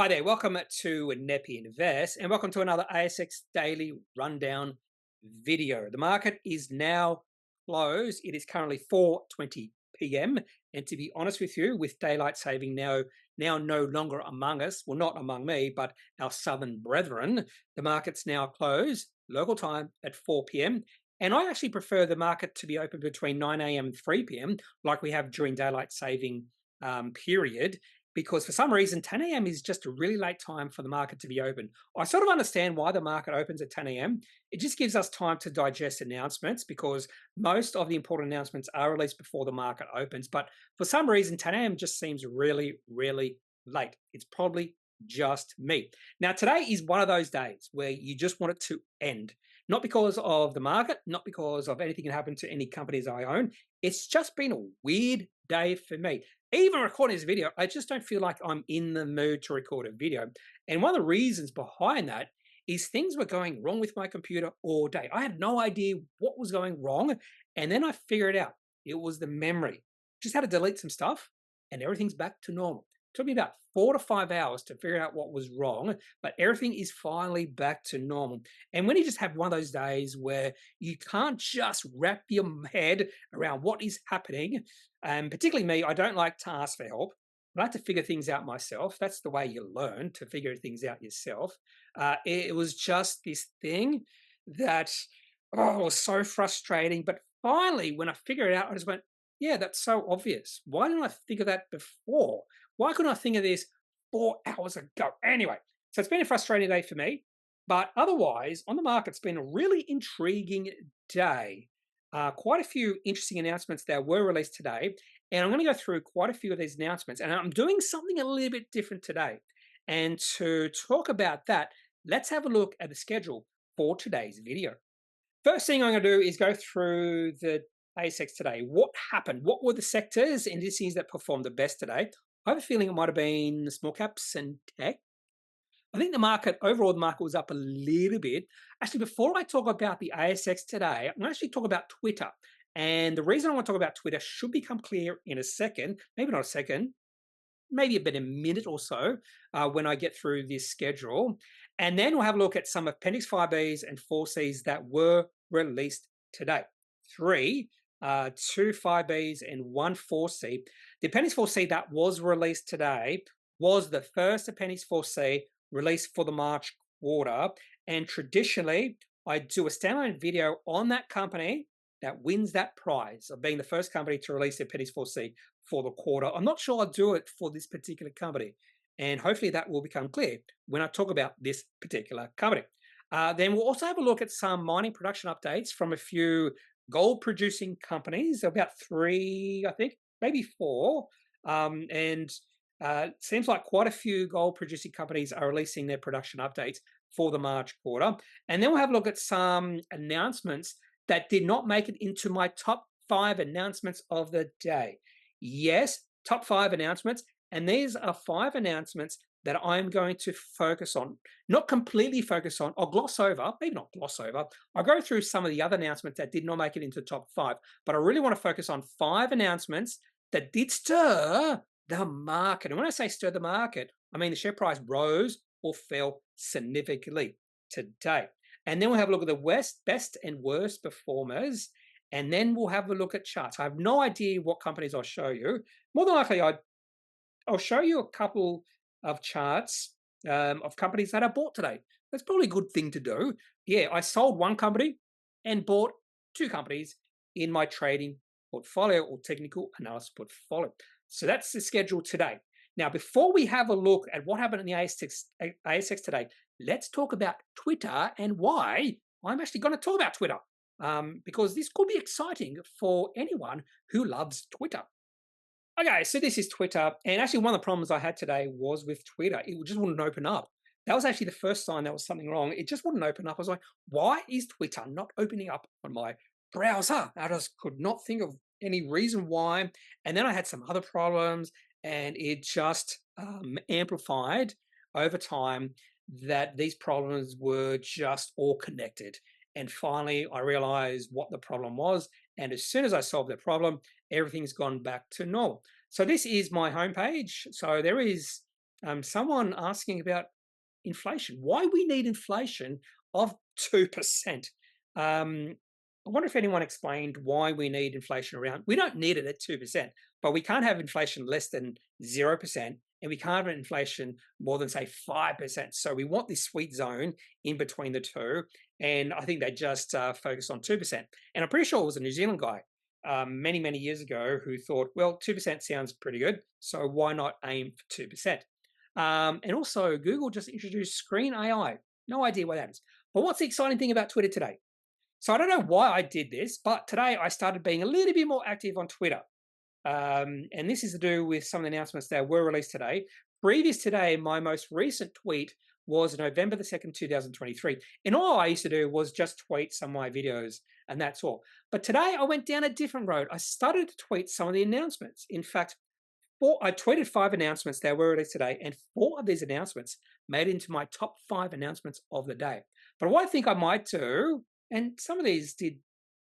Hi there, welcome to Kneppy Invest and welcome to another ASX Daily Rundown video. The market is now closed. It is currently 4:20 p.m. And to be honest with you, with daylight saving now no longer among us, well, not among me, but our southern brethren, the market's now closed, local time at 4 p.m. And I actually prefer the market to be open between 9 a.m. and 3 p.m., like we have during daylight saving period, because for some reason 10 a.m. is just a really late time for the market to be open. I sort of understand why the market opens at 10 a.m. It just gives us time to digest announcements because most of the important announcements are released before the market opens. But for some reason, 10 a.m. just seems really, really late. It's probably just me. Now, today is one of those days where you just want it to end. Not because of the market, not because of anything that happened to any companies I own. It's just been a weird day for me. Even recording this video, I just don't feel like I'm in the mood to record a video. And one of the reasons behind that is things were going wrong with my computer all day. I had no idea what was going wrong. And then I figured out it was the memory. Just had to delete some stuff and everything's back to normal. It took me about 4 to 5 hours to figure out what was wrong, but everything is finally back to normal. And when you just have one of those days where you can't just wrap your head around what is happening, and particularly me, I don't like to ask for help. I like to figure things out myself. That's the way you learn, to figure things out yourself. It was just this thing that was so frustrating. But finally, when I figured it out, I just went, yeah, that's so obvious. Why didn't I figure that before? Why couldn't I think of this 4 hours ago? Anyway, so it's been a frustrating day for me. But otherwise, on the market, it's been a really intriguing day. Quite a few interesting announcements that were released today. And I'm going to go through quite a few of these announcements. And I'm doing something a little bit different today. And to talk about that, let's have a look at the schedule for today's video. First thing I'm going to do is go through the ASX today. What happened? What were the sectors and indices that performed the best today? I have a feeling it might have been small caps and tech. I think overall, the market was up a little bit. Actually, before I talk about the ASX today, I'm going to actually talk about Twitter. And the reason I want to talk about Twitter should become clear in a second, maybe not a second, maybe about a minute or so when I get through this schedule. And then we'll have a look at some Appendix 5Bs and 4Cs that were released today. Two 5Bs and one 4C. The Appendix 4C that was released today was the first Appendix 4C released for the March quarter. And traditionally, I do a standalone video on that company that wins that prize of being the first company to release the Appendix 4C for the quarter. I'm not sure I'll do it for this particular company. And hopefully that will become clear when I talk about this particular company. Then we'll also have a look at some mining production updates from a few gold producing companies, about 3, I think, maybe 4. Seems like quite a few gold producing companies are releasing their production updates for the March quarter. And then we'll have a look at some announcements that did not make it into my top 5 announcements of the day. Yes, top 5 announcements. And these are 5 announcements that I'm going to focus on. Not completely focus on, I'll gloss over, maybe not gloss over. I'll go through some of the other announcements that did not make it into the top 5. But I really want to focus on 5 announcements that did stir the market. And when I say stir the market, I mean the share price rose or fell significantly today. And then we'll have a look at the best and worst performers. And then we'll have a look at charts. I have no idea what companies I'll show you. More than likely, I'll show you a couple of charts of companies that I bought today. That's probably a good thing to do. Yeah, I sold one company and bought 2 companies in my trading portfolio or technical analysis portfolio. So that's the schedule today. Now, before we have a look at what happened in the ASX today, let's talk about Twitter and why I'm actually going to talk about Twitter, because this could be exciting for anyone who loves Twitter. Okay, so this is Twitter, and actually one of the problems I had today was with Twitter. It just wouldn't open up. That was actually the first sign there was something wrong. It just wouldn't open up. I was like, why is Twitter not opening up on my browser? I just could not think of any reason why. And then I had some other problems, and it just amplified over time that these problems were just all connected. And finally, I realized what the problem was. And as soon as I solved the problem, everything's gone back to normal. So this is my homepage. So there is Someone asking about inflation, why we need inflation of 2%. I wonder if anyone explained why we need inflation around. We don't need it at 2%, but we can't have inflation less than 0%, and we can't have inflation more than, say, 5%. So we want this sweet zone in between the two. And I think they just focused on 2%. And I'm pretty sure it was a New Zealand guy many, many years ago who thought, well, 2% sounds pretty good. So why not aim for 2%? And also, Google just introduced Screen AI. No idea what that is. But what's the exciting thing about Twitter today? So I don't know why I did this, but today I started being a little bit more active on Twitter. And this is to do with some of the announcements that were released today. Previous today, my most recent tweet was November the 2nd, 2023. And all I used to do was just tweet some of my videos, and that's all. But today I went down a different road. I started to tweet some of the announcements. In fact, I tweeted 5 announcements that were released today, and 4 of these announcements made it into my top 5 announcements of the day. But what I think I might do, and some of these did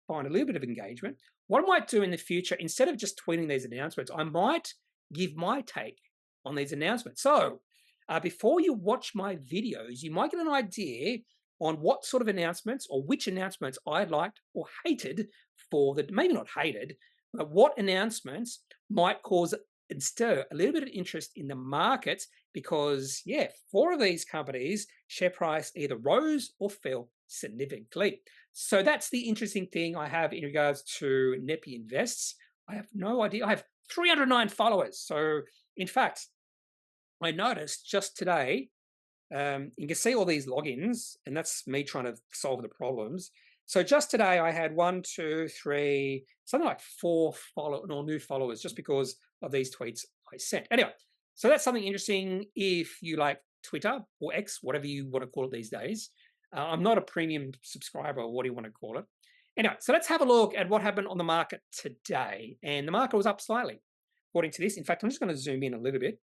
find a little bit of engagement, what I might do in the future, instead of just tweeting these announcements, I might give my take on these announcements. So before you watch my videos, you might get an idea on what sort of announcements or which announcements I liked or hated for the, maybe not hated, but what announcements might cause and stir a little bit of interest in the markets because, yeah, 4 of these companies' share price either rose or fell significantly. So that's the interesting thing I have in regards to Kneppy Invests. I have no idea. I have 309 followers. So, in fact, I noticed just today, you can see all these logins, and that's me trying to solve the problems. So just today, I had 1, 2, 3, something like 4 new followers just because of these tweets I sent. Anyway, so that's something interesting if you like Twitter or X, whatever you want to call it these days. I'm not a premium subscriber, or what do you want to call it? Anyway, so let's have a look at what happened on the market today. And the market was up slightly, according to this. In fact, I'm just going to zoom in a little bit.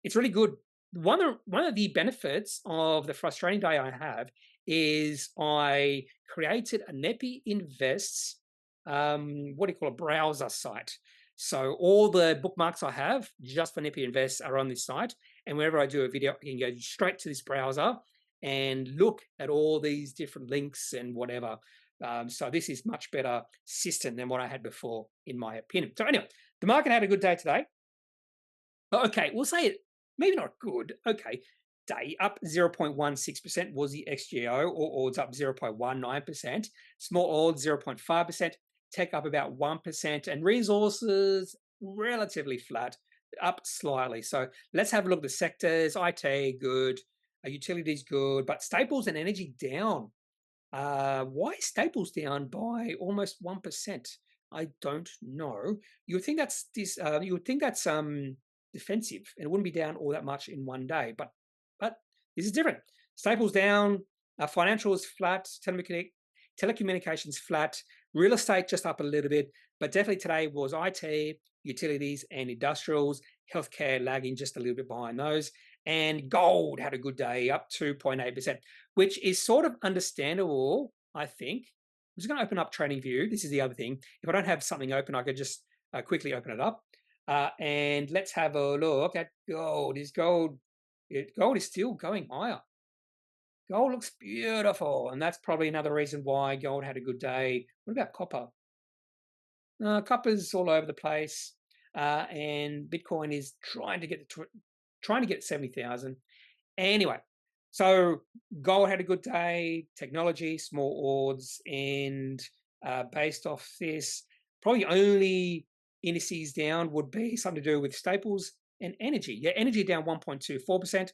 It's really good. One of the benefits of the frustrating day I have is I created a Kneppy Invests, what do you call a browser site. So all the bookmarks I have just for Kneppy Invests are on this site. And whenever I do a video, I can go straight to this browser and look at all these different links and whatever. So this is much better system than what I had before, in my opinion. So anyway, the market had a good day today. Okay, we'll say it, maybe not good. Okay, day up 0.16% was the XGO, or odds up 0.19%. Small odds 0.5%. Tech up about 1%, and resources relatively flat, up slightly. So let's have a look at the sectors. IT good, utilities good, but staples and energy down. Why is staples down by almost 1%? I don't know. You would think that's this. You would think that's defensive, and it wouldn't be down all that much in one day. But this is different. Staples down. Financials flat. Telecommunications flat. Real estate just up a little bit, but definitely today was IT, utilities, and industrials. Healthcare lagging just a little bit behind those. And gold had a good day, up 2.8%, which is sort of understandable, I think. I'm just going to open up TradingView. This is the other thing. If I don't have something open, I could just quickly open it up. And let's have a look at gold. Gold is still going higher. Gold looks beautiful, and that's probably another reason why gold had a good day. What about copper? Copper's all over the place, and Bitcoin is trying to get 70,000. Anyway, so gold had a good day. Technology, small odds, and based off this, probably only indices down would be something to do with staples and energy. Yeah, energy down 1.24%.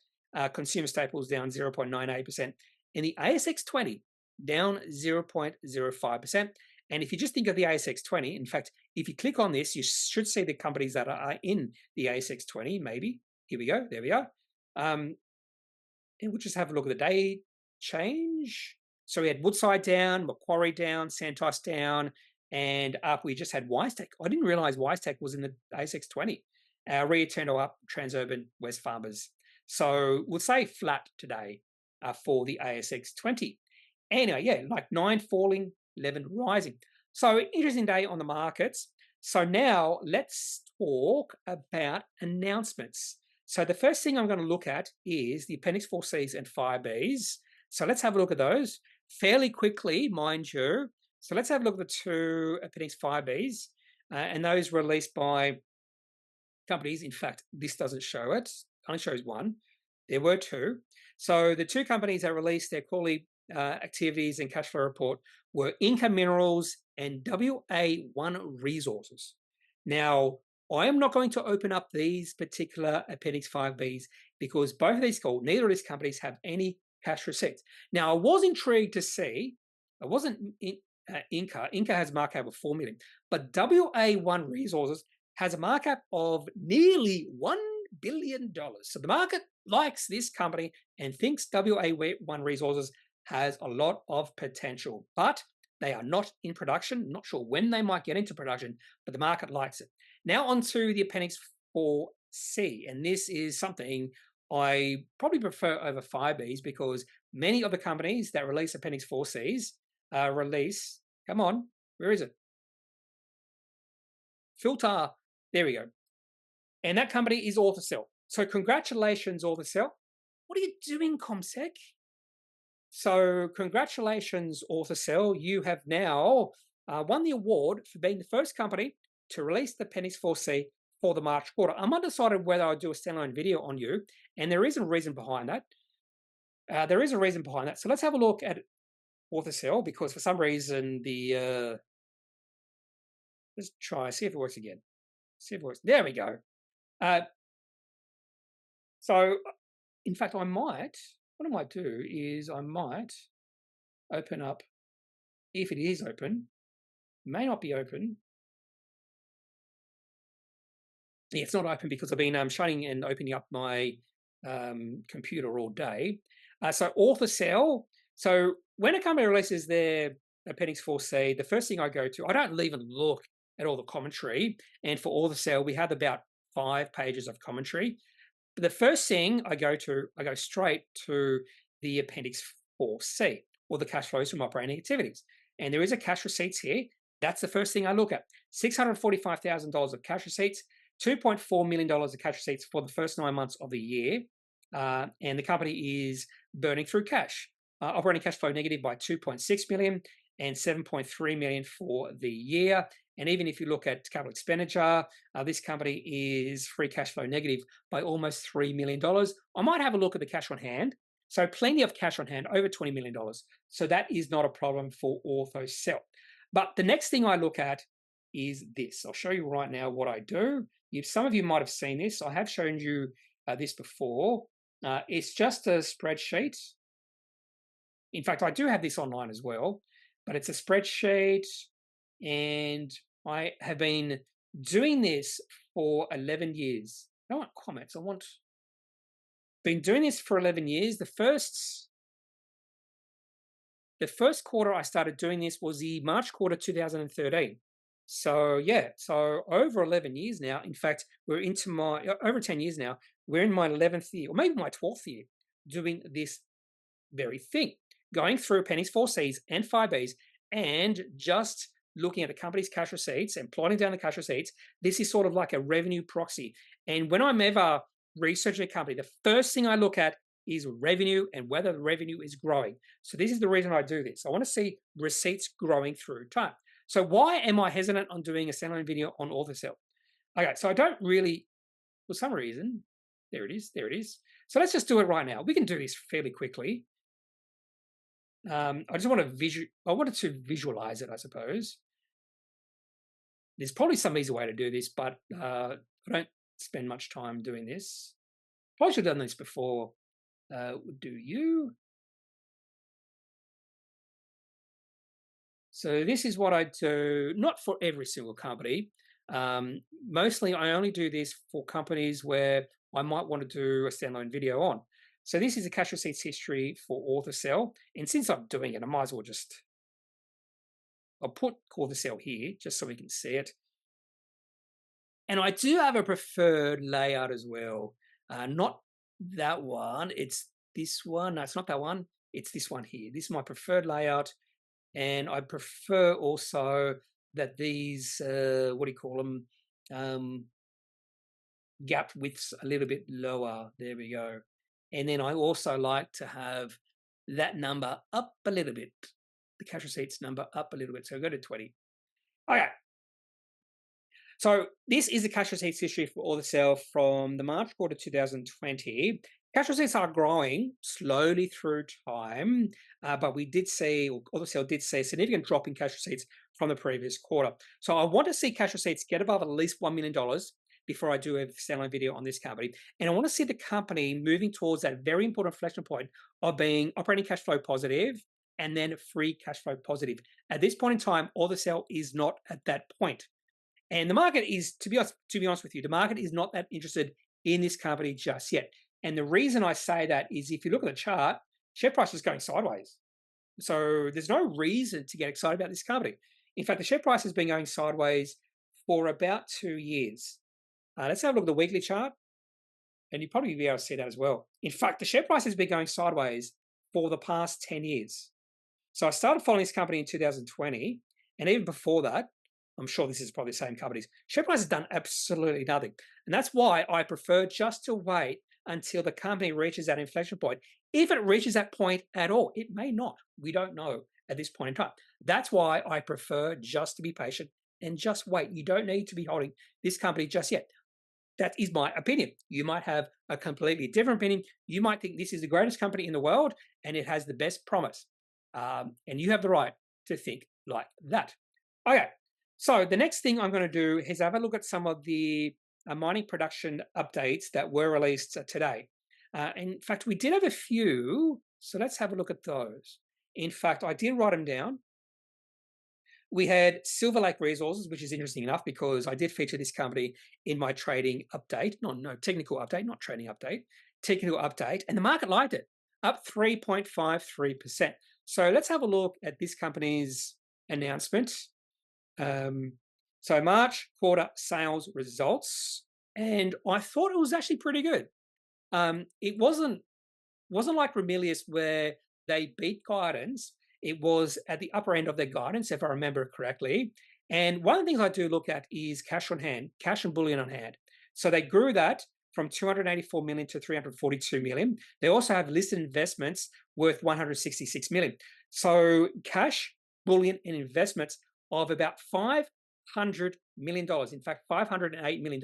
Consumer staples down 0.98%, and the ASX 20 down 0.05%. And if you just think of the ASX 20, in fact, if you click on this, you should see the companies that are in the ASX 20, maybe. Here we go, there we are. And we'll just have a look at the day change. So we had Woodside down, Macquarie down, Santos down, and up we just had WiseTech. I didn't realize WiseTech was in the ASX 20. Rio Tinto up, Transurban, Wesfarmers. So we'll say flat today for the ASX 20. Anyway, yeah, like 9 falling, 11 rising. So interesting day on the markets. So now let's talk about announcements. So the first thing I'm going to look at is the Appendix 4Cs and 5Bs. So let's have a look at those fairly quickly, mind you. So let's have a look at the two Appendix 5Bs, and those released by companies. In fact, this doesn't show it, only shows one. There were two. So the two companies that released their quarterly activities and cash flow report were Inca Minerals and WA1 Resources. Now, I am not going to open up these particular Appendix 5Bs because both of these neither of these companies have any cash receipts. Now, I was intrigued to see, it wasn't Inca. Inca has a market cap of 4 million, but WA1 Resources has a market cap of nearly $1 billion. So the market likes this company and thinks WA1 Resources has a lot of potential, but they are not in production. Not sure when they might get into production, but the market likes it. Now onto the Appendix 4C, and this is something I probably prefer over 5Bs because many of the companies that release Appendix 4Cs release, come on, where is it? Filter, there we go. And that company is ORTHOCELL. So congratulations, ORTHOCELL. What are you doing, ComSec? So congratulations, ORTHOCELL. You have now won the award for being the first company to release the Appendix 4C for the March quarter. I'm undecided whether I'll do a standalone video on you, and there is a reason behind that. So let's have a look at ORTHOCELL because for some reason the let's see if it works again. See if it works. There we go. So in fact, what I might do is I might open up, if it is open, may not be open. Yeah, it's not open because I've been shutting and opening up my computer all day. So ORTHOCELL. So when a company releases their Appendix 4C, the first thing I go to, I don't even look at all the commentary. And for ORTHOCELL, we have about 5 pages of commentary. But the first thing I go straight to the Appendix 4C, or the cash flows from operating activities. And there is a cash receipts here. That's the first thing I look at. $645,000 of cash receipts, $2.4 million of cash receipts for the first 9 months of the year. And the company is burning through cash. Operating cash flow negative by $2.6 million and $7.3 million for the year. And even if you look at capital expenditure, this company is free cash flow negative by almost $3 million. I might have a look at the cash on hand. So plenty of cash on hand, over $20 million. So that is not a problem for ORTHOCELL. But the next thing I look at is this. I'll show you right now what I do. Some of you might have seen this. I have shown you this before. It's just a spreadsheet. In fact, I do have this online as well, but it's a spreadsheet, and I have been doing this for 11 years. I don't want comments. Been doing this for 11 years. The first quarter I started doing this was the March quarter 2013. So yeah, so over 11 years now. In fact, we're into over 10 years now. We're in my 11th year, or maybe my 12th year, doing this very thing. Going through Appendix 4Cs and 5Bs and just looking at the company's cash receipts and plotting down the cash receipts. This is sort of like a revenue proxy. And when I'm ever researching a company, the first thing I look at is revenue and whether the revenue is growing. So this is the reason I do this. I want to see receipts growing through time. So why am I hesitant on doing a standalone video on ORTHOCELL? Okay, so I don't really, for some reason, there it is. So let's just do it right now. We can do this fairly quickly. I wanted to visualize it, I suppose. There's probably some easy way to do this, but I don't spend much time doing this. Probably should have done this before. Do you? So this is what I do, not for every single company. Mostly I only do this for companies where I might want to do a standalone video on. So this is a cash receipts history for ORTHOCELL. And since I'm doing it, I might as well I'll put ORTHOCELL here just so we can see it. And I do have a preferred layout as well. Not that one, it's this one. No, it's not that one. It's this one here. This is my preferred layout. And I prefer also that these, what do you call them? gap widths a little bit lower. There we go. And then I also like to have that number up a little bit, the cash receipts number up a little bit. So go to 20. Okay. So this is the cash receipts history for ORTHOCELL from the March quarter 2020. Cash receipts are growing slowly through time, but we did see, or ORTHOCELL did see, a significant drop in cash receipts from the previous quarter. So I want to see cash receipts get above at least $1 million before I do a standalone video on this company. And I want to see the company moving towards that very important inflection point of being operating cash flow positive and then free cash flow positive. At this point in time, ORTHOCELL is not at that point. And the market is, to be honest with you, the market is not that interested in this company just yet. And the reason I say that is if you look at the chart, share price is going sideways. So there's no reason to get excited about this company. In fact, the share price has been going sideways for about 2 years. Let's have a look at the weekly chart, and you'll probably be able to see that as well. In fact, the share price has been going sideways for the past 10 years. So I started following this company in 2020, and even before that, I'm sure this is probably the same companies. Share price has done absolutely nothing. And that's why I prefer just to wait until the company reaches that inflection point. If it reaches that point at all, it may not. We don't know at this point in time. That's why I prefer just to be patient and just wait. You don't need to be holding this company just yet. That is my opinion. You might have a completely different opinion. You might think this is the greatest company in the world and it has the best promise. And you have the right to think like that. Okay. So the next thing I'm going to do is have a look at some of the mining production updates that were released today. In fact, we did have a few, so let's have a look at those. In fact, I did write them down. We had Silver Lake Resources, which is interesting enough because I did feature this company in my trading update. No, technical update, not trading update. Technical update, and the market liked it, up 3.53%. So let's have a look at this company's announcement. So March quarter sales results, and I thought it was actually pretty good. It wasn't like Ramelius where they beat guidance. It was at the upper end of their guidance, if I remember correctly. And one of the things I do look at is cash on hand, cash and bullion on hand. So they grew that from 284 million to 342 million. They also have listed investments worth 166 million. So cash, bullion, and investments of about $500 million. In fact, $508 million.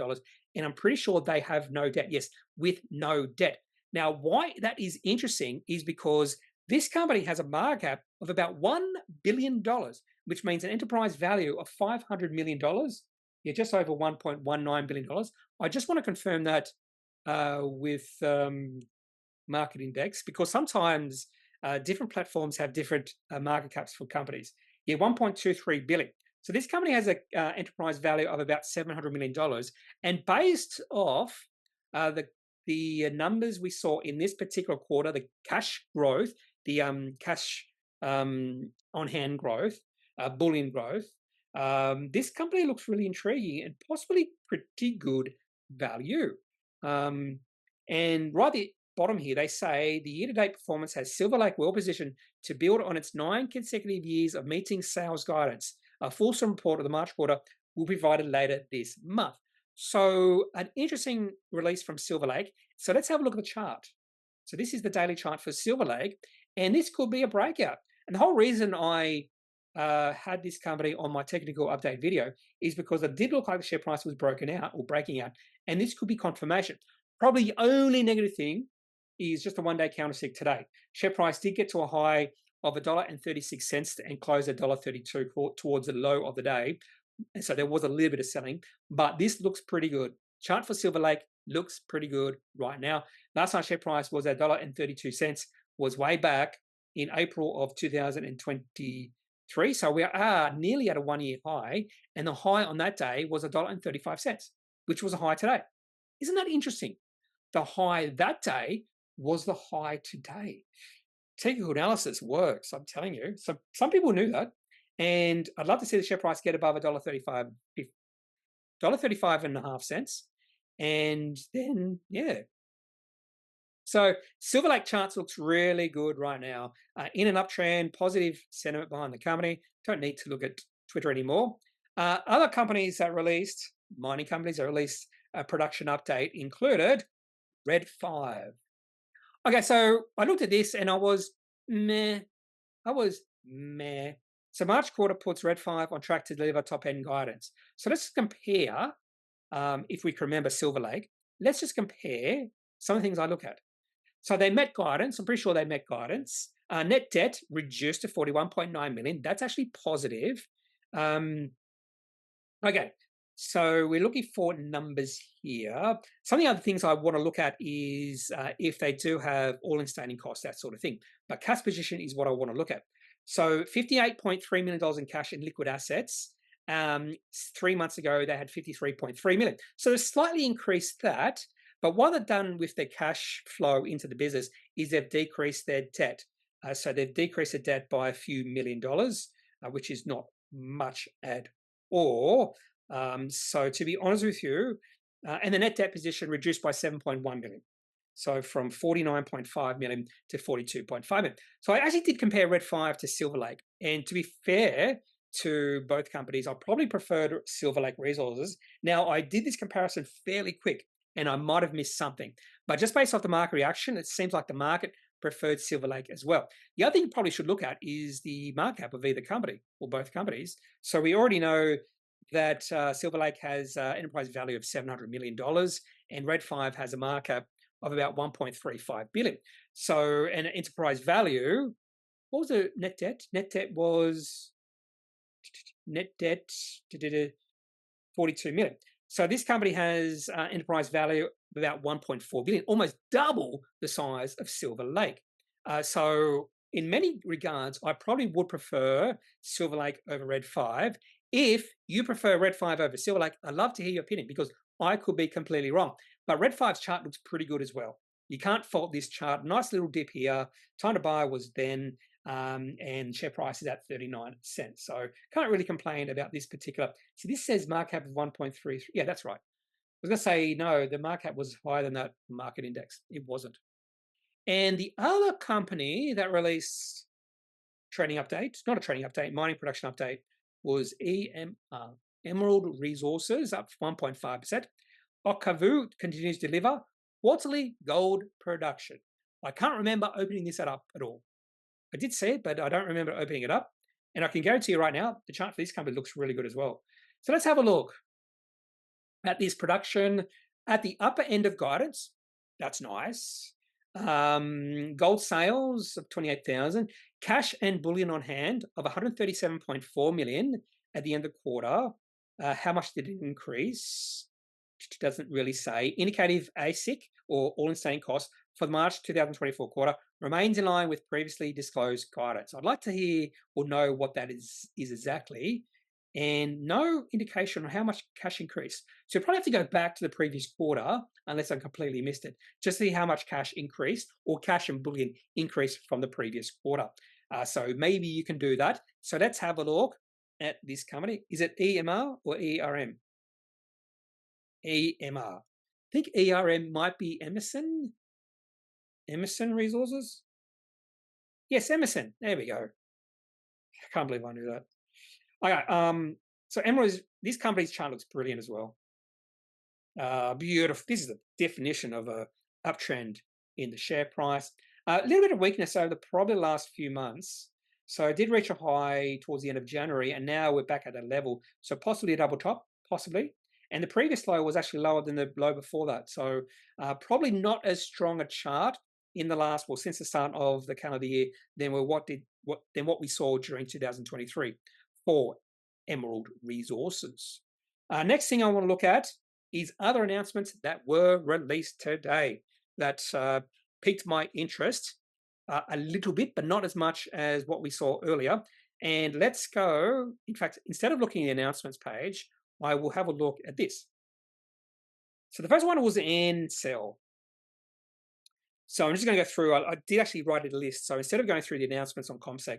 And I'm pretty sure they have no debt. Yes, with no debt. Now, why that is interesting is because this company has a market cap of about $1 billion, which means an enterprise value of $500 million. Yeah, just over $1.19 billion. I just want to confirm that with Market Index, because sometimes different platforms have different market caps for companies. Yeah, 1.23 billion. So this company has an enterprise value of about $700 million. And based off the numbers we saw in this particular quarter, the cash growth, the cash on hand growth, bullion growth, this company looks really intriguing and possibly pretty good value. And right at the bottom here, they say the year-to-date performance has Silver Lake well positioned to build on its 9 consecutive years of meeting sales guidance. A fulsome report of the March quarter will be provided later this month. So an interesting release from Silver Lake. So let's have a look at the chart. So this is the daily chart for Silver Lake, and this could be a breakout. And the whole reason I had this company on my technical update video is because it did look like the share price was breaking out, and this could be confirmation. Probably the only negative thing is just a one-day counterstick today. Share price did get to a high of $1.36 and closed at $1.32 towards the low of the day. And so there was a little bit of selling, but this looks pretty good. Chart for Silver Lake looks pretty good right now. Last night's share price was at $1.32, was way back in April of 2023. So we are nearly at a one-year high, and the high on that day was $1.35, which was a high today. Isn't that interesting? The high that day was the high today. Technical analysis works, I'm telling you. So some people knew that. And I'd love to see the share price get above $1.35, $1.35.5. And then, yeah. So Silver Lake charts looks really good right now. In an uptrend, positive sentiment behind the company. Don't need to look at Twitter anymore. Other companies that released, mining companies that released production update included Red 5. Okay, so I looked at this and I was meh. So March quarter puts Red 5 on track to deliver top-end guidance. So let's compare, if we can remember Silver Lake, let's just compare some of the things I look at. So they met guidance. I'm pretty sure they met guidance. Net debt reduced to 41.9 million. That's actually positive. Okay, so we're looking for numbers here. Some of the other things I want to look at is if they do have all-in sustaining costs, that sort of thing. But cash position is what I want to look at. So $58.3 million in cash and liquid assets. 3 months ago, they had 53.3 million. So they slightly increased that. But what they've done with their cash flow into the business is they've decreased their debt. So they've decreased the debt by a few $1 million, which is not much at all. So to be honest with you, and the net debt position reduced by 7.1 million. So from 49.5 million to 42.5 million. So I actually did compare Red 5 to Silver Lake. And to be fair to both companies, I probably preferred Silver Lake Resources. Now, I did this comparison fairly quick, and I might have missed something. But just based off the market reaction, it seems like the market preferred Silver Lake as well. The other thing you probably should look at is the market cap of either company or both companies. So we already know that Silver Lake has enterprise value of $700 million, and Red 5 has a market cap of about 1.35 billion. So, an enterprise value, what was the net debt? Net debt was 42 million. So this company has enterprise value of about 1.4 billion, almost double the size of Silver Lake. So in many regards, I probably would prefer Silver Lake over Red 5. If you prefer Red 5 over Silver Lake, I'd love to hear your opinion because I could be completely wrong. But Red 5's chart looks pretty good as well. You can't fault this chart. Nice little dip here. Time to buy was then, and share price is at 39 cents. So can't really complain about this particular. So this says market cap of 1.33. Yeah, that's right. I was going to say, no, the market cap was higher than that market index. It wasn't. And the other company that released trading update, not a trading update, mining production update, was EMR, Emerald Resources, up 1.5%. Okavu continues to deliver quarterly gold production. I can't remember opening this up at all. I did see it, but I don't remember opening it up. And I can guarantee you right now, the chart for this company looks really good as well. So let's have a look at this production at the upper end of guidance. That's nice. Gold sales of 28,000, cash and bullion on hand of 137.4 million at the end of the quarter. How much did it increase? It doesn't really say. Indicative ASIC or all-in sustaining cost for the March 2024 quarter remains in line with previously disclosed guidance. I'd like to hear or know what that is exactly, and no indication on how much cash increased. So you probably have to go back to the previous quarter, unless I completely missed it, just to see how much cash increased or cash and bullion increased from the previous quarter. So maybe you can do that. So let's have a look at this company. Is it EMR or ERM? EMR. I think ERM might be Emerson. Emerson Resources? Yes, Emerson. There we go. I can't believe I knew that. Okay, so Emerald, this company's chart looks brilliant as well. Beautiful. This is the definition of a uptrend in the share price. A little bit of weakness over the probably last few months. So it did reach a high towards the end of January, and now we're back at a level. So possibly a double top, possibly. And the previous low was actually lower than the low before that. So probably not as strong a chart in the last, well, since the start of the calendar year than what we saw during 2023 for Emerald Resources. Next thing I want to look at is other announcements that were released today that piqued my interest a little bit, but not as much as what we saw earlier. And let's go, in fact, instead of looking at the announcements page, I will have a look at this. So the first one was Ansell. So I'm just going to go through. I did actually write a list. So instead of going through the announcements on ComSec,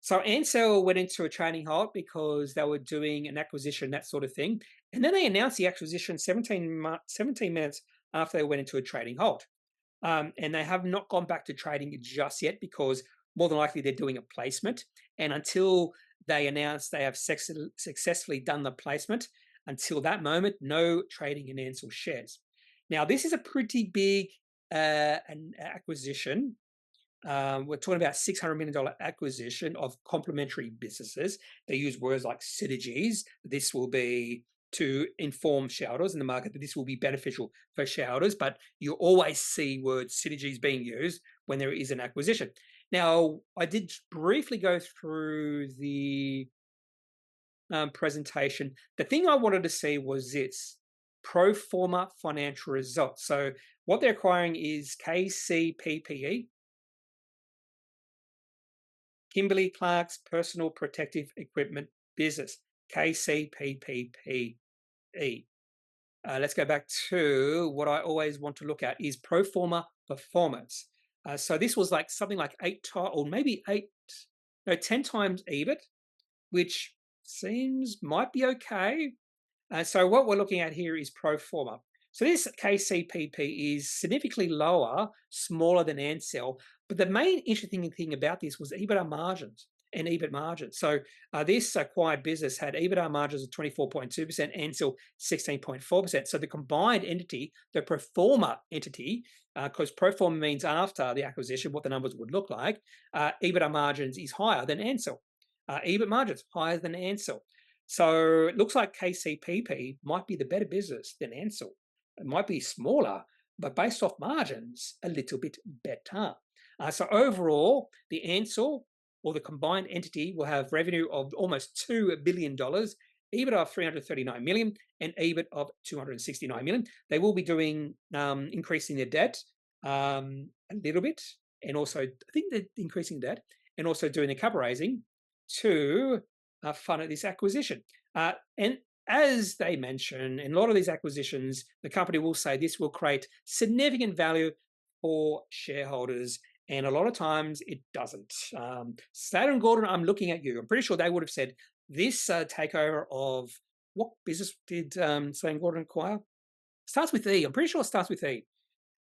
so Ansell went into a trading halt because they were doing an acquisition, that sort of thing. And then they announced the acquisition 17 minutes after they went into a trading halt. And they have not gone back to trading just yet because more than likely they're doing a placement. And until they announce they have successfully done the placement, Until that moment, no trading in Ansell shares. Now, this is a pretty big an acquisition. We're talking about $600 million acquisition of complementary businesses. They use words like synergies. This will be to inform shareholders in the market that this will be beneficial for shareholders, but you always see words synergies being used when there is an acquisition. Now, I did briefly go through the presentation. The thing I wanted to see was this pro forma financial results. So what they're acquiring is KCPPE, Kimberly Clark's Personal Protective Equipment Business, KCPPE. Let's go back to what I always want to look at is pro forma performance. So this was like something like 10 times EBIT, which might be okay. So what we're looking at here is pro forma. So this KCPP is significantly lower, smaller than Ansell. But the main interesting thing about this was EBITDA margins and EBIT margins. So this acquired business had EBITDA margins of 24.2%, Ansell 16.4%. So the combined entity, the pro forma entity, because pro forma means after the acquisition, what the numbers would look like, EBITDA margins is higher than Ansell. EBIT margins higher than Ansell. So it looks like KCPP might be the better business than Ansell. It might be smaller, but based off margins, a little bit better. So overall, the Ansell or the combined entity will have revenue of almost $2 billion, EBIT of $339 million, and EBIT of $269 million. They will be doing increasing their debt a little bit, and also I think they're increasing debt and also doing the capital raising to fund this acquisition. And as they mention, in a lot of these acquisitions, the company will say this will create significant value for shareholders, and a lot of times it doesn't. Slater & Gordon, I'm looking at you. I'm pretty sure they would have said this takeover of what business did Slater & Gordon acquire? Starts with E. I'm pretty sure it starts with E.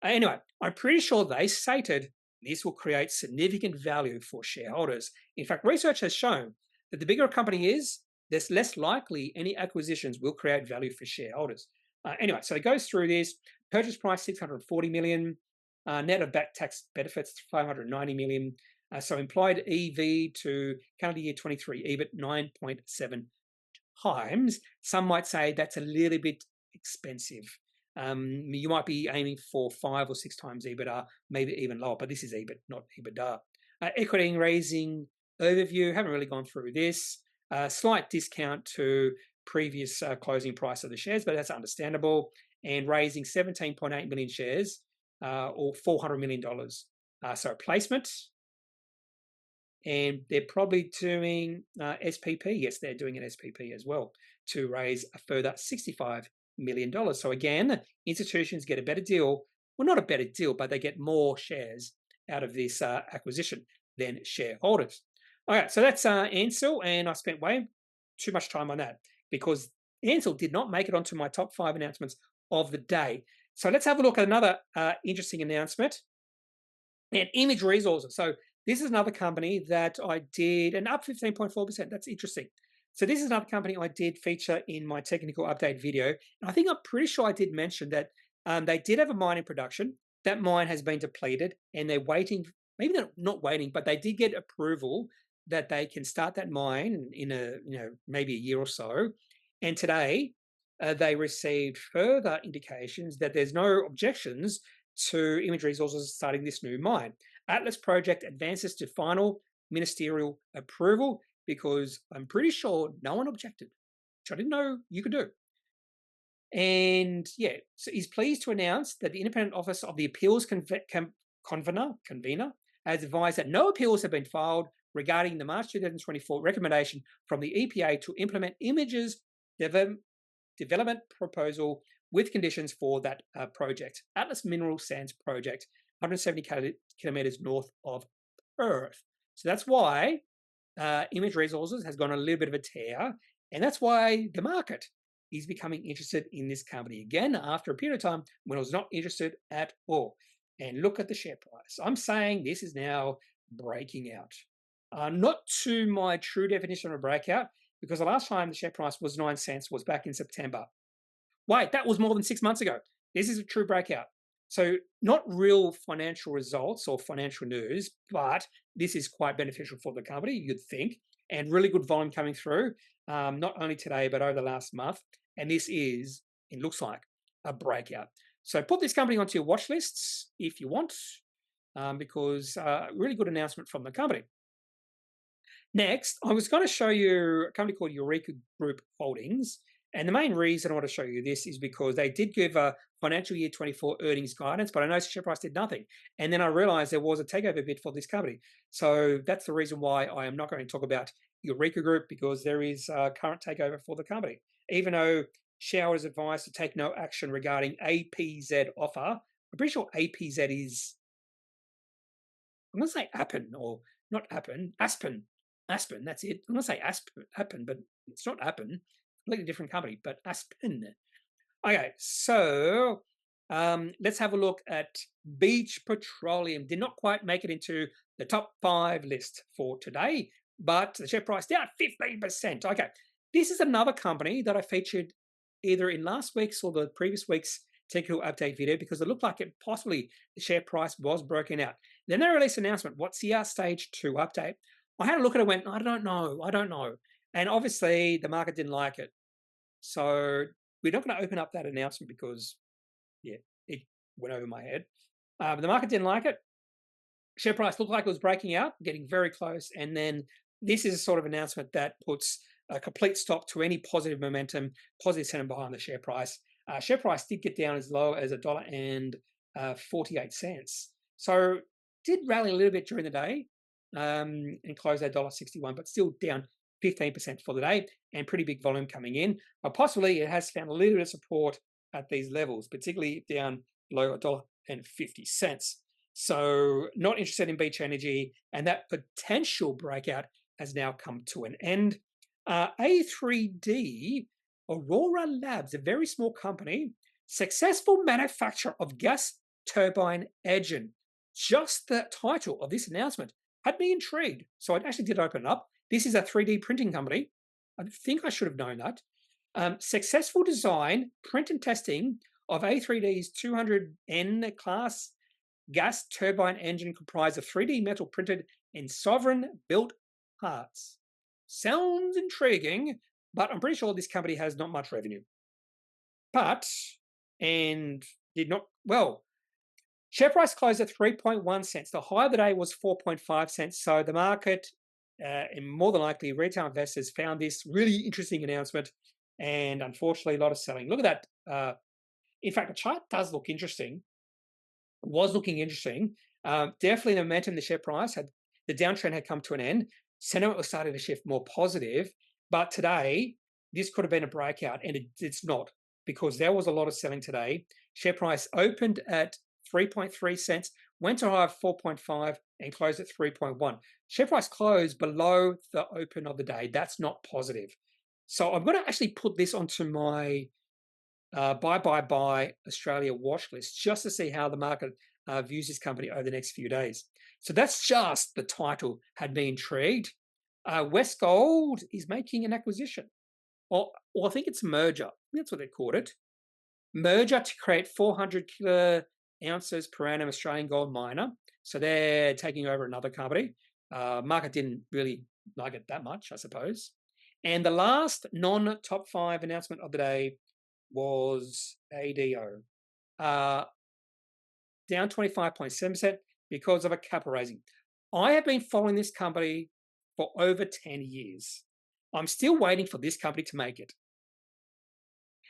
Anyway, I'm pretty sure they stated this will create significant value for shareholders. In fact, research has shown that the bigger a company is, there's less likely any acquisitions will create value for shareholders. Anyway, so it goes through this. Purchase price, $640 million. Net of back tax benefits, $590 million. So implied EV to calendar year 23 EBIT, 9.7 times. Some might say that's a little bit expensive. You might be aiming for 5 or 6 times EBITDA, maybe even lower, but this is EBIT, not EBITDA. Equity raising overview, haven't really gone through this. Slight discount to previous closing price of the shares, but that's understandable. And raising 17.8 million shares or $400 million. So placement. And they're probably doing SPP. Yes, they're doing an SPP as well to raise a further $65 million. So again, institutions get a better deal. Well, not a better deal, but they get more shares out of this acquisition than shareholders. All right, so that's Ansell, and I spent way too much time on that because Ansell did not make it onto my top 5 announcements of the day. So let's have a look at another interesting announcement. And Image Resources. So this is another company that I did, and up 15.4%. That's interesting. So this is another company I did feature in my technical update video. And I think I'm pretty sure I did mention that they did have a mine in production. That mine has been depleted, and they're waiting. Maybe they're not waiting, but they did get approval that they can start that mine in maybe a year or so. And today they received further indications that there's no objections to Image Resources starting this new mine. Atlas project advances to final ministerial approval because I'm pretty sure no one objected, which I didn't know you could do. And yeah, so he's pleased to announce that the Independent Office of the Appeals Convener has advised that no appeals have been filed regarding the March 2024 recommendation from the EPA to implement Image's development proposal with conditions for that project. Atlas Mineral Sands Project, 170 kilometres north of Perth. So that's why Image Resources has gone on a little bit of a tear, and that's why the market is becoming interested in this company again after a period of time when it was not interested at all. And look at the share price. I'm saying this is now breaking out. Not to my true definition of a breakout. because the last time the share price was 9 cents was back in September. Wait, that was more than 6 months ago. This is a true breakout. So not real financial results or financial news, but this is quite beneficial for the company, you'd think, and really good volume coming through, not only today, but over the last month. And this is, it looks like, a breakout. So put this company onto your watch lists if you want, because really good announcement from the company. Next, I was going to show you a company called Eureka Group Holdings. And the main reason I want to show you this is because they did give a financial year 24 earnings guidance, but I noticed the share price did nothing. And then I realized there was a takeover bid for this company. So that's the reason why I am not going to talk about Eureka Group, because there is a current takeover for the company. Even though shareholders advised to take no action regarding APZ offer, I'm pretty sure APZ is, I'm going to say Appen, or not Appen, Aspen. Aspen, that's it. I'm going to say Appen, but it's not Appen. Completely different company, but Aspen. Okay, so let's have a look at Beach Petroleum. Did not quite make it into the top 5 list for today, but the share price down 15%. Okay, this is another company that I featured either in last week's or the previous week's technical update video, because it looked like it possibly the share price was broken out. Then they released an announcement. What's the stage 2 update? I had a look at it and went, I don't know. And obviously the market didn't like it. So we're not going to open up that announcement because, yeah, it went over my head. The market didn't like it. Share price looked like it was breaking out, getting very close. And then this is a sort of announcement that puts a complete stop to any positive momentum, positive sentiment behind the share price. Share price did get down as low as $1.48. So did rally a little bit during the day and closed at $1.61, but still down 15% for the day, and pretty big volume coming in. But possibly it has found a little bit of support at these levels, particularly down below $1.50. So not interested in Beach Energy, and that potential breakout has now come to an end. A3D, Aurora Labs, a very small company, successful manufacturer of gas turbine engine. Just the title of this announcement had me intrigued. So I actually did open it up. This is a 3D printing company. I think I should have known that. Successful design, print and testing of A3D's 200N class gas turbine engine comprised of 3D metal printed and sovereign built parts. Sounds intriguing, but I'm pretty sure this company has not much revenue. And did not, well, share price closed at 3.1 cents. The high of the day was 4.5 cents. So the market, and more than likely retail investors, found this really interesting announcement, and unfortunately a lot of selling. Look at that. In fact, the chart does look interesting. Was looking interesting. Definitely the momentum the share price had, the downtrend had come to an end. Sentiment was starting to shift more positive, but today this could have been a breakout, and it's not, because there was a lot of selling today. Share price opened at 3.3 cents, went to a high of 4.5 and closed at 3.1. Share price closed below the open of the day. That's not positive. So I'm going to actually put this onto my buy Australia watch list, just to see how the market views this company over the next few days. So that's just the title had me intrigued. Westgold is making an acquisition, or I think it's a merger. That's what they called it. Merger to create 400 kilo ounces per annum Australian gold miner. So they're taking over another company. Market didn't really like it that much, I suppose. And the last non-top 5 announcement of the day was ADO. Down 25.7% because of a capital raising. I have been following this company for over 10 years. I'm still waiting for this company to make it.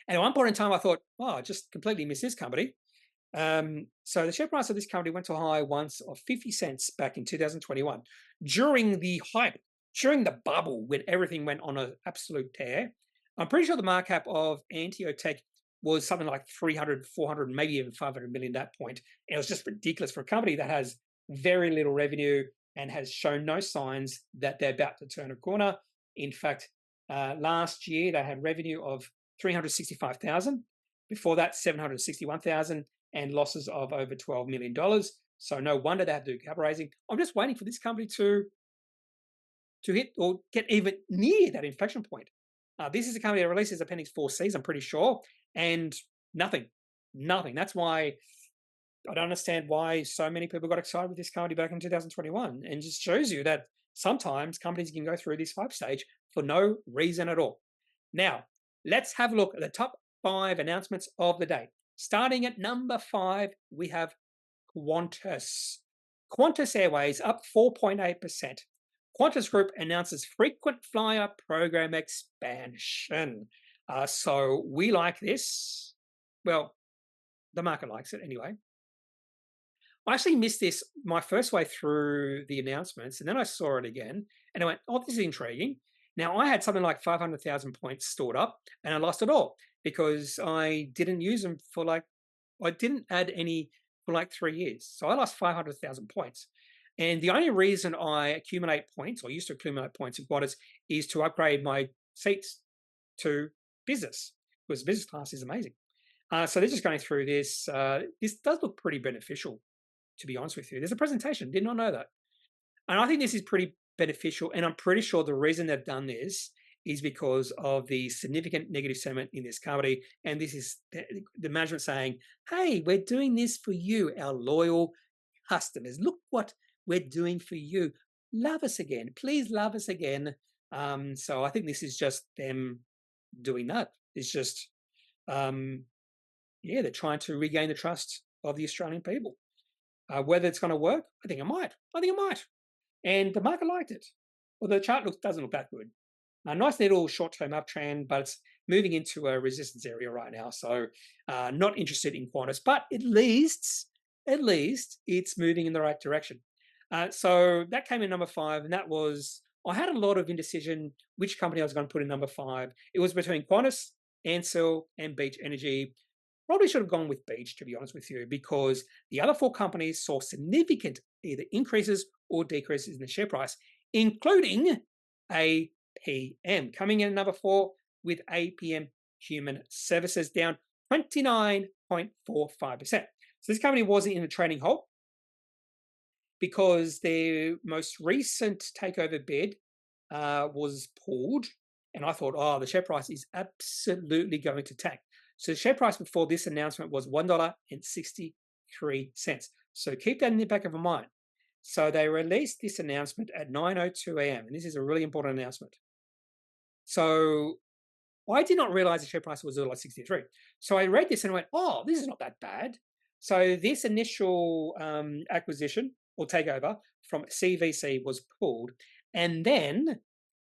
And at one point in time, I thought, oh, I just completely missed this company. So the share price of this company went to a high once of 50 cents back in 2021 during the hype, during the bubble when everything went on an absolute tear. I'm pretty sure the market cap of Anteotech was something like 300, 400, maybe even 500 million at that point. And it was just ridiculous for a company that has very little revenue and has shown no signs that they're about to turn a corner. In fact, last year they had revenue of 365,000. Before that, 761,000, and losses of over $12 million. So no wonder they have to do capital raising. I'm just waiting for this company to to hit or get even near that inflection point. This is a company that releases Appendix 4Cs, I'm pretty sure, and nothing. That's why I don't understand why so many people got excited with this company back in 2021, and just shows you that sometimes companies can go through this hype stage for no reason at all. Now, let's have a look at the top 5 announcements of the day. Starting at number 5, we have Qantas. Qantas Airways up 4.8%. Qantas Group announces frequent flyer program expansion. So we like this. Well, the market likes it anyway. I actually missed this my first way through the announcements, and then I saw it again, and I went, oh, this is intriguing. Now, I had something like 500,000 points stored up, and I lost it all because I didn't use them I didn't add any for like 3 years. So I lost 500,000 points. And the only reason I accumulate points, or used to accumulate points in Qantas, is to upgrade my seats to business, because business class is amazing. So they're just going through this. This does look pretty beneficial, to be honest with you. There's a presentation, did not know that. And I think this is pretty beneficial, and I'm pretty sure the reason they've done this is because of the significant negative sentiment in this company. And this is the management saying, hey, we're doing this for you, our loyal customers. Look what we're doing for you. Love us again. Please love us again. So I think this is just them doing that. It's just, they're trying to regain the trust of the Australian people. Whether it's going to work, I think it might. And the market liked it. Well, the chart doesn't look that good. A nice little short-term uptrend, but it's moving into a resistance area right now. So not interested in Qantas, but at least it's moving in the right direction. So that came in number 5, and that was, I had a lot of indecision which company I was going to put in number 5. It was between Qantas, Ansell, and Beach Energy. Probably should have gone with Beach, to be honest with you, because the other 4 companies saw significant either increases or decreases in the share price, including APM, coming in at number 4 with APM Human Services down 29.45%. So this company wasn't in a trading halt because their most recent takeover bid was pulled, and I thought, oh, the share price is absolutely going to tank. So the share price before this announcement was $1.63. So keep that in the back of your mind. So they released this announcement at 9:02 a.m. and this is a really important announcement. So I did not realize the share price was $1.63. So I read this and went, oh, this is not that bad. So this initial acquisition or takeover from CVC was pulled, and then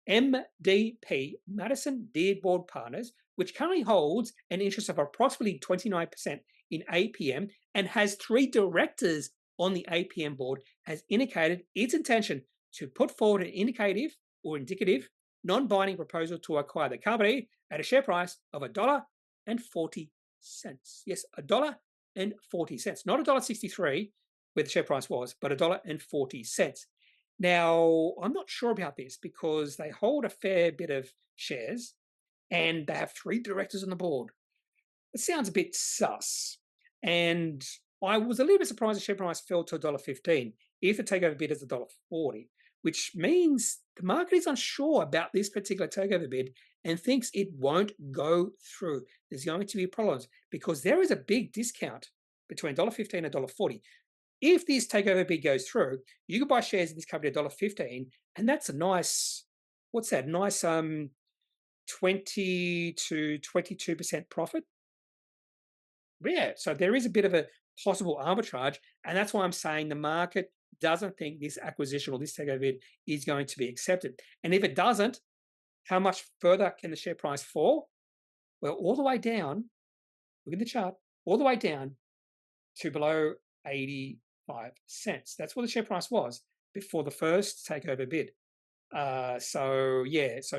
MDP, Madison Dearborn Partners, which currently holds an interest of approximately 29% in APM and has 3 directors on the APM board, has indicated its intention to put forward an indicative non-binding proposal to acquire the company at a share price of $1.40. Yes, $1.40, not $1.63 where the share price was, but $1.40. Now, I'm not sure about this because they hold a fair bit of shares and they have 3 directors on the board. It sounds a bit sus. And I was a little bit surprised the share price fell to $1.15 if the takeover bid is $1.40, which means the market is unsure about this particular takeover bid and thinks it won't go through. There's going to be problems because there is a big discount between $1.15 and $1.40. If this takeover bid goes through, you can buy shares in this company at $1.15, and that's a nice, what's that? Nice 20 to 22% profit. Yeah, so there is a bit of a possible arbitrage, and that's why I'm saying the market doesn't think this acquisition or this takeover bid is going to be accepted. And if it doesn't, how much further can the share price fall? Well, all the way down, look at the chart, all the way down to below 85 cents. That's what the share price was before the first takeover bid. So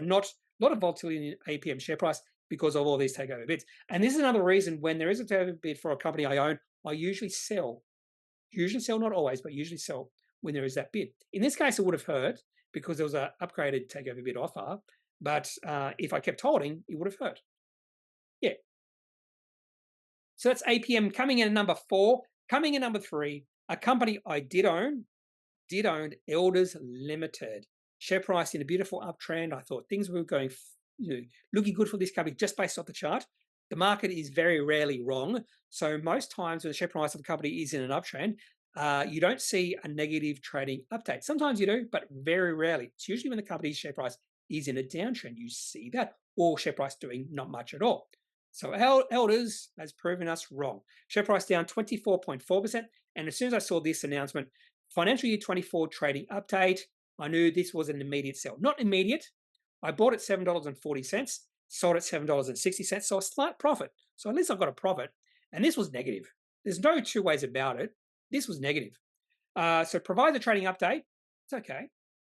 not a lot of volatility in APM share price because of all these takeover bids. And this is another reason when there is a takeover bid for a company I own, I usually sell. Not always, but usually sell when there is that bid. In this case, it would have hurt because there was an upgraded takeover bid offer. But if I kept holding, it would have hurt. Yeah. So that's APM coming in at number 4. Coming in number 3, a company I did own, Elders Limited. share price in a beautiful uptrend. I thought things were going, looking good for this company just based off the chart. The market is very rarely wrong. So most times when the share price of a company is in an uptrend, you don't see a negative trading update. Sometimes you do, but very rarely. It's usually when the company's share price is in a downtrend, you see that, or share price doing not much at all. So Elders has proven us wrong. Share price down 24.4%. And as soon as I saw this announcement, financial year 24 trading update, I knew this was an immediate sell. Not immediate. I bought at $7.40, sold at $7.60, so a slight profit. So at least I've got a profit. And this was negative. There's no two ways about it. This was negative. So provide the trading update. It's okay.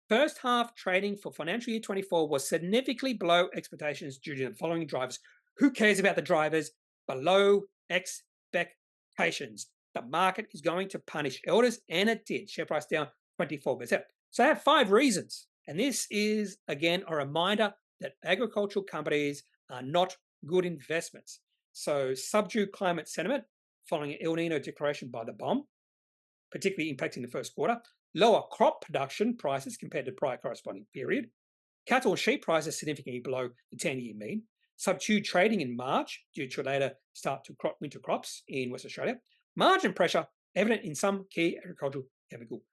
First half trading for financial year 24 was significantly below expectations due to the following drivers. Who cares about the drivers? Below expectations. The market is going to punish Elders, and it did. Share price down 24%. So I have 5 reasons. And this is, again, a reminder that agricultural companies are not good investments. So subdued climate sentiment following an El Nino declaration by the BOM, particularly impacting the first quarter. Lower crop production prices compared to prior corresponding period. Cattle and sheep prices significantly below the 10-year mean. Subdued trading in March due to a later start to winter crops in West Australia. Margin pressure evident in some key agricultural chemical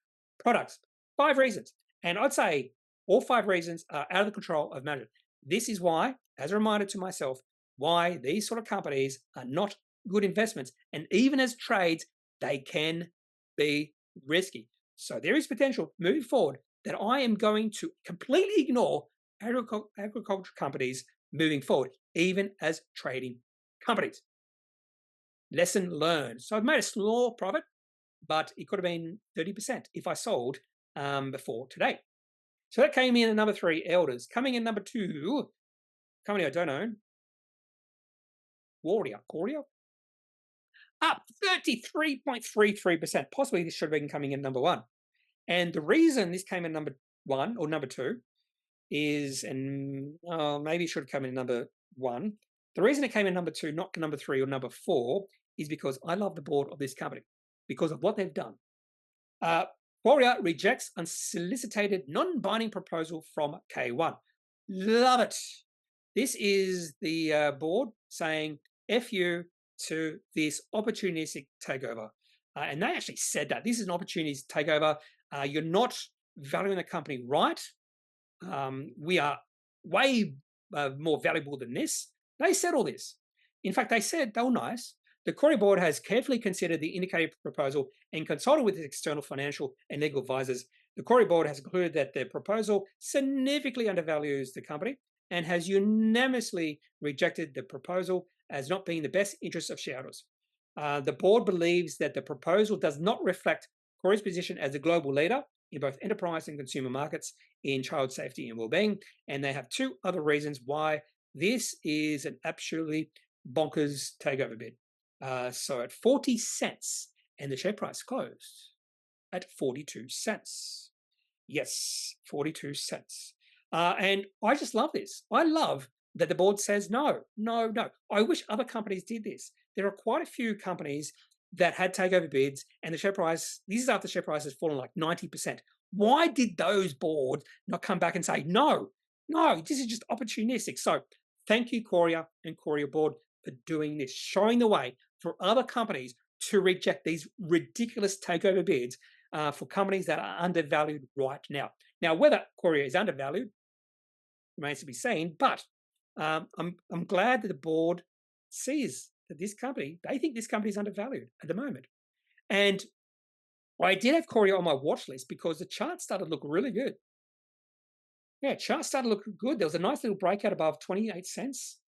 products. 5 reasons. And I'd say all 5 reasons are out of the control of management. This is why, as a reminder to myself, why these sort of companies are not good investments. And even as trades, they can be risky. So there is potential moving forward that I am going to completely ignore agriculture companies moving forward, even as trading companies. Lesson learned. So I've made a small profit, but it could have been 30% if I sold before today. So that came in at number 3, Elders. Coming in number 2, company I don't own, Qoria, up 33.33%. Possibly this should have been coming in number 1. And the reason this came in number 1 or number 2 is, and maybe it should have come in number 1. The reason it came in number 2, not number 3 or number 4, is because I love the board of this company because of what they've done. Qoria rejects unsolicited, non-binding proposal from K1. Love it. This is the board saying F you to this opportunistic takeover. And they actually said that. This is an opportunistic takeover. You're not valuing the company right. We are way more valuable than this. They said all this. In fact, they said they were nice. The Qoria board has carefully considered the indicated proposal and consulted with its external financial and legal advisors. The Qoria board has concluded that the proposal significantly undervalues the company and has unanimously rejected the proposal as not being the best interest of shareholders. The board believes that the proposal does not reflect Qoria's position as a global leader in both enterprise and consumer markets in child safety and well-being, and they have 2 other reasons why this is an absolutely bonkers takeover bid. So at 40 cents, and the share price closed at 42 cents. Yes, 42 cents. And I just love this. I love that the board says no. I wish other companies did this. There are quite a few companies that had takeover bids, and the share price, this is after the share price has fallen like 90%. Why did those boards not come back and say, no, this is just opportunistic? So thank you, Qoria and Qoria board, for doing this, showing the way for other companies to reject these ridiculous takeover bids for companies that are undervalued right now. Now, whether Qoria is undervalued remains to be seen, but I'm glad that the board sees that this company, they think this company is undervalued at the moment. And I did have Qoria on my watch list because the chart started to look really good. Yeah, chart started to look good. There was a nice little breakout above 28 cents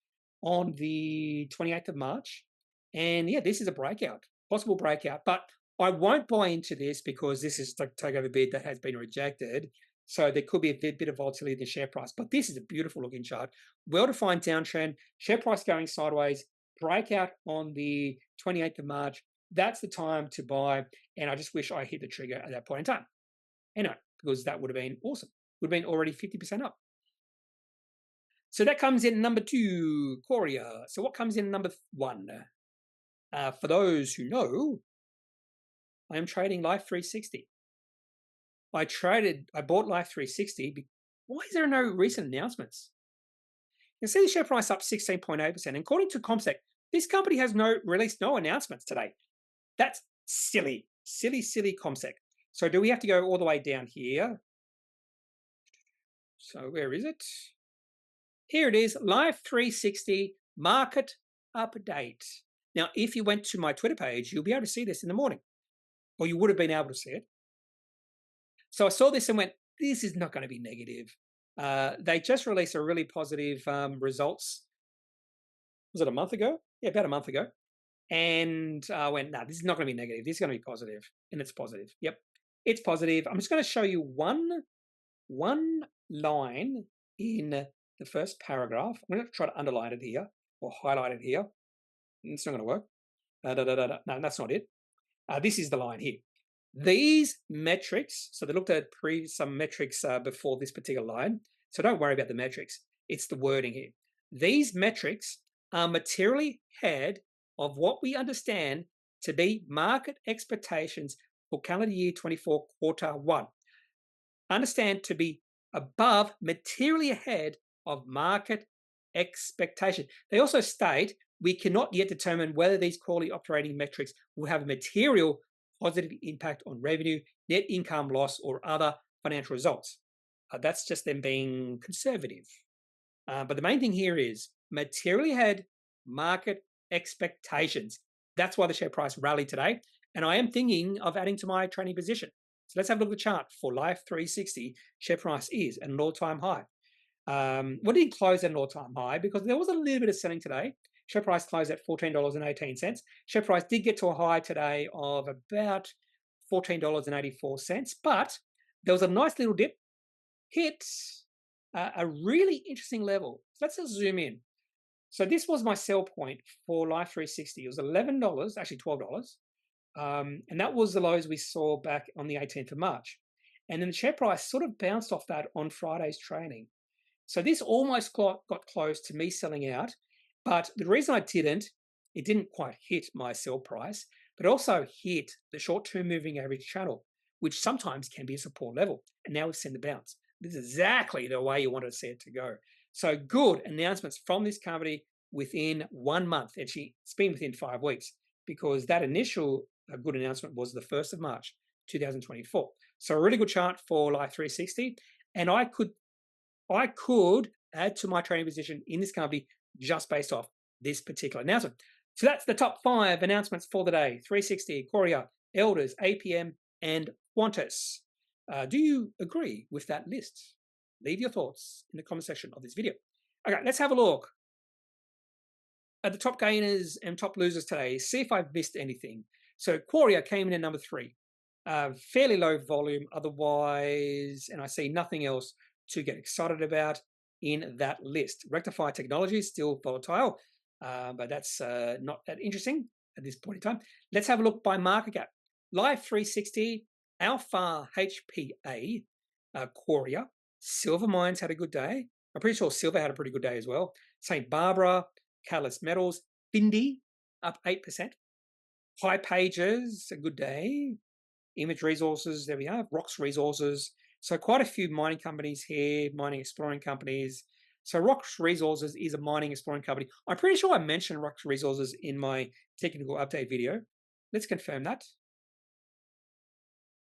on the 28th of March. And yeah, this is a breakout, possible breakout. But I won't buy into this because this is a takeover bid that has been rejected. So there could be a bit of volatility in the share price. But this is a beautiful looking chart. Well-defined downtrend, share price going sideways, breakout on the 28th of March. That's the time to buy. And I just wish I hit the trigger at that point in time. Anyway, because that would have been awesome. Would have been already 50% up. So that comes in number 2, Qoria. So what comes in number 1? For those who know, I am trading Life 360. I bought Life 360 Why is there no recent announcements? You can see the share price up 16.8%. According to Comsec, this company has released no announcements today. That's silly, silly Comsec. So do we have to go all the way down here? So where is it? Here it is, Live 360 Market Update. Now, if you went to my Twitter page, you'll be able to see this in the morning, or you would have been able to see it. So I saw this and went, this is not going to be negative. They just released a really positive results. Was it a month ago? Yeah, about a month ago. And I went, no, this is not going to be negative. This is going to be positive. And it's positive. Yep, it's positive. I'm just going to show you one line in the first paragraph. I'm going to try to underline it here or highlight it here. It's not going to work. No, that's not it. This is the line here. These metrics, so they looked at some metrics before this particular line. So don't worry about the metrics. It's the wording here. These metrics are materially ahead of what we understand to be market expectations for calendar year 24 quarter one. Understand to be above, materially ahead of market expectation. They also state we cannot yet determine whether these quarterly operating metrics will have a material positive impact on revenue, net income loss, or other financial results. That's just them being conservative. But the main thing here is materially ahead market expectations. That's why the share price rallied today. And I am thinking of adding to my trading position. So let's have a look at the chart for Life 360. Share price is at an all-time high. Well, it didn't close at an all-time high because there was a little bit of selling today. Share price closed at $14.18. Share price did get to a high today of about $14.84, but there was a nice little dip, hit a really interesting level. So let's just zoom in. So this was my sell point for Life 360. It was $11, actually $12. And that was the lows we saw back on the 18th of March. And then the share price sort of bounced off that on Friday's trading. So this almost got close to me selling out. But the reason I didn't, it didn't quite hit my sell price, but also hit the short-term moving average channel, which sometimes can be a support level. And now we've seen the bounce. This is exactly the way you want to see it to go. So good announcements from this company within 1 month. Actually, it's been within 5 weeks because that initial good announcement was the 1st of March, 2024. So a really good chart for Life 360. And I could add to my trading position in this company just based off this particular announcement. So that's the top 5 announcements for the day. 360, Qoria, Elders, APM, and Qantas. Do you agree with that list? Leave your thoughts in the comment section of this video. Okay, let's have a look at the top gainers and top losers today. See if I've missed anything. So Qoria came in at number 3. Fairly low volume otherwise, and I see nothing else to get excited about in that list. Rectify Technology is still volatile, but that's not that interesting at this point in time. Let's have a look by market cap. Life 360, Alpha HPA, Qoria, Silver Mines had a good day. I'm pretty sure Silver had a pretty good day as well. St. Barbara, Catalyst Metals, Bindi up 8%. High Pages, a good day. Image Resources, there we are. Rocks Resources. So quite a few mining companies here, mining exploring companies. So Rocks Resources is a mining exploring company. I'm pretty sure I mentioned Rocks Resources in my technical update video. Let's confirm that.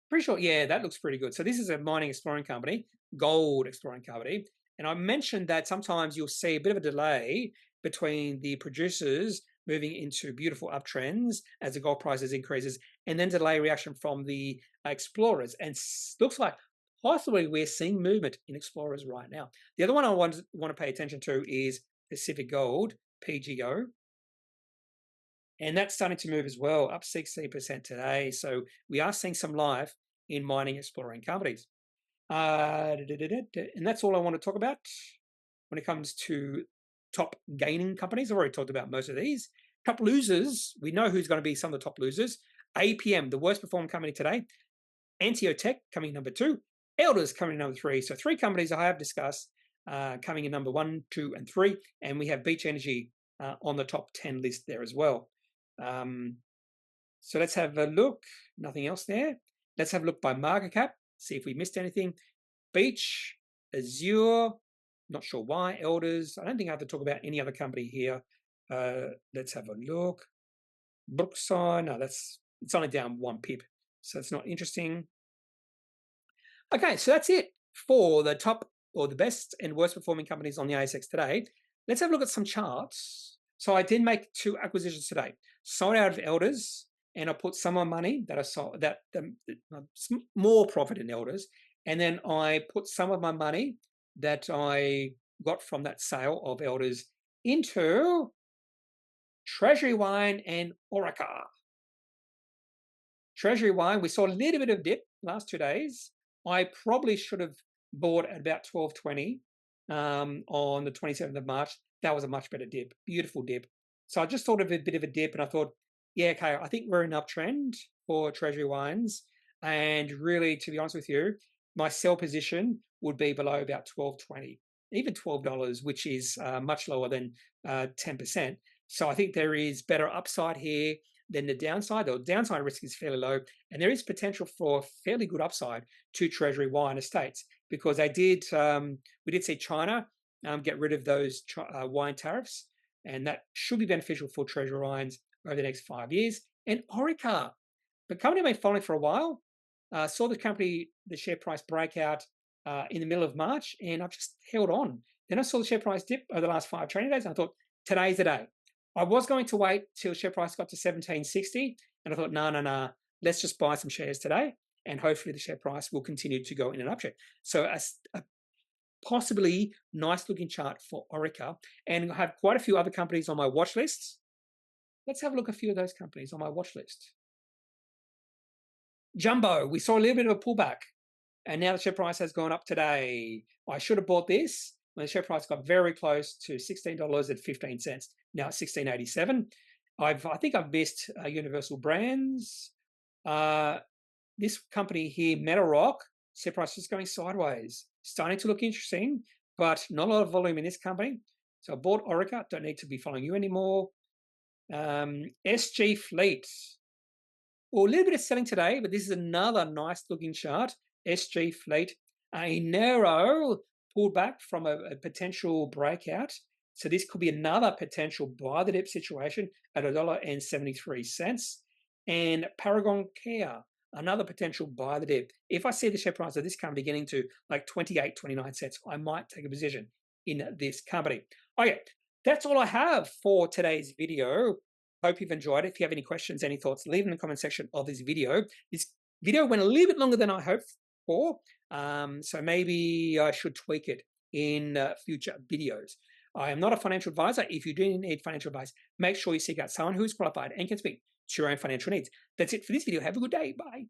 Pretty sure, yeah, that looks pretty good. So this is a mining exploring company, gold exploring company. And I mentioned that sometimes you'll see a bit of a delay between the producers moving into beautiful uptrends as the gold prices increases, and then delay reaction from the explorers. And looks like possibly we're seeing movement in explorers right now. The other one I want to pay attention to is Pacific Gold, PGO. And that's starting to move as well, up 16% today. So we are seeing some life in mining exploring companies. And that's all I want to talk about when it comes to top gaining companies. I've already talked about most of these. Top losers, we know who's going to be some of the top losers. APM, the worst performing company today. Anteotech coming number 2. Elders coming number 3. So 3 companies I have discussed coming in number 1, 2, and 3. And we have Beach Energy on the top 10 list there as well. So let's have a look. Nothing else there. Let's have a look by market cap. See if we missed anything. Beach, Azure, not sure why. Elders, I don't think I have to talk about any other company here. Let's have a look. Brookside, no, it's only down 1 pip, so it's not interesting. Okay, so that's it for the top or the best and worst performing companies on the ASX today. Let's have a look at some charts. So I did make 2 acquisitions today. Sold out of Elders, and I put some of my money that I sold, more profit in Elders, and then I put some of my money that I got from that sale of Elders into Treasury Wine and Orica. Treasury Wine, we saw a little bit of dip last 2 days. I probably should have bought at about 12.20 on the 27th of March. That was a much better dip, beautiful dip. So I just thought of a bit of a dip, and I thought, yeah, okay, I think we're in an uptrend for Treasury Wines. And really, to be honest with you, my sell position would be below about 12.20, even $12, which is much lower than 10%. So I think there is better upside here than the downside. The downside risk is fairly low, and there is potential for fairly good upside to Treasury Wine Estates, because we did see China get rid of those wine tariffs, and that should be beneficial for Treasury Wines over the next 5 years. And Orica, the company I've been following for a while, saw the share price breakout in the middle of March, and I've just held on. Then I saw the share price dip over the last 5 trading days, and I thought, today's the day. I was going to wait till share price got to 17.60, and I thought, no, let's just buy some shares today, and hopefully the share price will continue to go in an uptrend. So a possibly nice looking chart for Orica, and I have quite a few other companies on my watch list. Let's have a look at a few of those companies on my watch list. Jumbo, we saw a little bit of a pullback, and now the share price has gone up today. I should have bought this when the share price got very close to $16.15. Now it's $16.87. I think I've missed Universal Brands. This company here, Metal Rock, share price is going sideways. Starting to look interesting, but not a lot of volume in this company. So I bought Orica. Don't need to be following you anymore. SG Fleet. Well, a little bit of selling today, but this is another nice looking chart. SG Fleet, a narrow pullback from a potential breakout. So this could be another potential buy the dip situation at $1.73. And Paragon Care, another potential buy the dip. If I see the share price of this company getting to like 28, 29 cents, I might take a position in this company. Okay, that's all I have for today's video. Hope you've enjoyed it. If you have any questions, any thoughts, leave in the comment section of this video. This video went a little bit longer than I hoped for, so maybe I should tweak it in future videos. I am not a financial advisor. If you do need financial advice, make sure you seek out someone who is qualified and can speak to your own financial needs. That's it for this video. Have a good day. Bye.